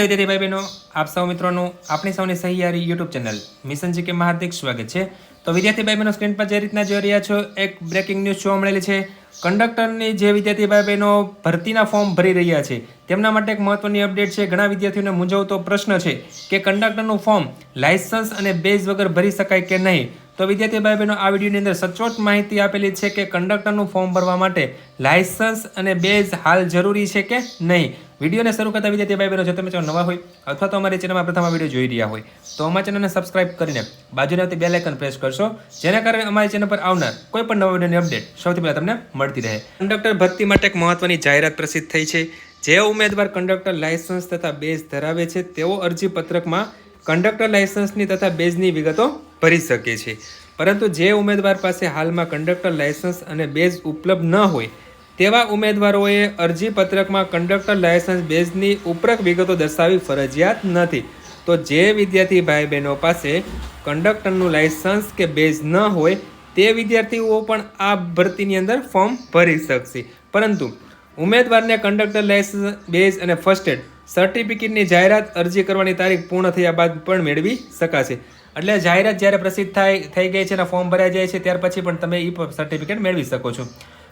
વિદ્યાર્થી ભાઈ બહેનો, આપ સૌ મિત્રોનું આપણી સૌની સહિયારી યુટ્યુબ ચેનલ મિશન જીકે માં હાર્દિક સ્વાગત છે। તો વિદ્યાર્થી ભાઈ બહેનો, સ્ક્રીન પર જે રીતના જોઈ રહ્યા છો, એક બ્રેકિંગ ન્યૂઝ જોવા મળેલી છે। કંડક્ટરની જે વિદ્યાર્થી ભાઈ બહેનો ભરતીના ફોર્મ ભરી રહ્યા છે તેમના માટે એક મહત્વની અપડેટ છે। ઘણા વિદ્યાર્થીઓને મૂંઝવતો પ્રશ્ન છે કે કંડક્ટરનું ફોર્મ લાયસન્સ અને બેઝ વગર ભરી શકાય કે નહીં। તો વિદ્યાર્થી ભાઈ બહેનો, આ વિડીયોની અંદર સચોટ માહિતી આપેલી છે કે કંડક્ટરનું ફોર્મ ભરવા માટે લાયસન્સ અને બેઝ હાલ જરૂરી છે કે નહીં। વિડીયોને શરૂ કરતા વિદ્યાર્થી ભાઈ બહેનો, જો તમે નવા હોય અથવા તો અમારી ચેનલમાં પ્રથમ આ વિડીયો જોઈ રહ્યા હોય તો અમારી ચેનલને સબસ્ક્રાઇબ કરીને બાજુની આવતી બેલ આઇકન પ્રેસ કરશો, જેના કારણે અમારી ચેનલ પર આવનાર કોઈ પણ નવા વિડીયોની અપડેટ સૌથી પહેલા તમને મળતી રહે। કંડક્ટર ભરતી માટે એક મહત્વની જાહેરાત પ્રસિદ્ધ થઈ છે। જે ઉમેદવાર કંડક્ટર લાયસન્સ તથા બેઝ ધરાવે છે તેઓ અરજી પત્રકમાં કંડક્ટર લાયસન્સની તથા બેઝની વિગતો ભરી શકે છે, પરંતુ જે ઉમેદવાર પાસે હાલમાં કંડક્ટર લાયસન્સ અને બેઝ ઉપલબ્ધ ન હોય તેવા ઉમેદવારોએ અરજી પત્રકમાં કંડક્ટર લાયસન્સ બેઝની ઉપરોક્ત વિગતો દર્શાવવી ફરજિયાત નથી। તો જે વિદ્યાર્થી ભાઈ બહેનો પાસે કંડક્ટરનું લાયસન્સ કે બેઝ ન હોય તે વિદ્યાર્થીઓ પણ આ ભરતીની અંદર ફોર્મ ભરી શકશે, પરંતુ ઉમેદવારને કંડક્ટર લાયસન્સ બેઝ અને ફર્સ્ટ એડ સર્ટિફિકેટની જાહેરાત અરજી કરવાની તારીખ પૂર્ણ થયા બાદ પણ મેળવી શકાશે। એટલે જાહેરાત જ્યારે પ્રસિદ્ધ થઈ ગઈ છે અને ફોર્મ ભરાઈ જાય છે ત્યાર પછી પણ તમે એ સર્ટિફિકેટ મેળવી શકો છો,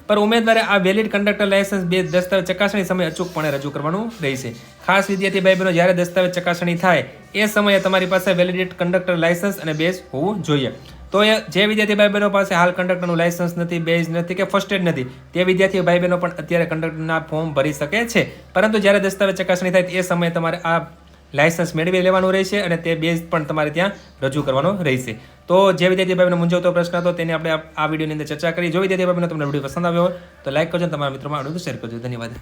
પર ઉમેદવારે આ વેલિડ કંડક્ટર લાયસન્સ બેઝ દસ્તાવેજ ચકાસણી સમયે અચૂકપણે રજૂ કરવાનું રહેશે। ખાસ વિદ્યાર્થી ભાઈ બહેનો, જ્યારે દસ્તાવેજ ચકાસણી થાય એ સમયે તમારી પાસે વેલિડેટ કંડક્ટર લાયસન્સ અને બેઝ હોવું જોઈએ। તો જે વિદ્યાર્થી ભાઈ બહેનો પાસે હાલ કંડક્ટરનું લાયસન્સ નથી, બેઝ નથી કે ફર્સ્ટ એડ નથી તે વિદ્યાર્થી ભાઈ બહેનો પણ અત્યારે કંડક્ટરના ફોર્મ ભરી શકે છે, પરંતુ જ્યારે દસ્તાવેજ ચકાસણી થાય એ સમયે તમારે આ લાયસન્સ મેળવી લેવાનું રહેશે અને તે બેઝ પણ તમારે ત્યાં રજૂ કરવાનો રહેશે। તો જે વિદ્યાર્થી ભાઈ બહેનો મૂંઝવતો પ્રશ્ન હતો તેને આપણે આ વિડીયોની અંદર ચર્ચા કરી। જો વિદ્યાર્થી ભાઈ બહેનો તમને વિડીયો પસંદ આવ્યો હોય તો લાઈક કરજો, તમારા મિત્રોમાં આ વિડીયો શેર કરજો। ધન્યવાદ।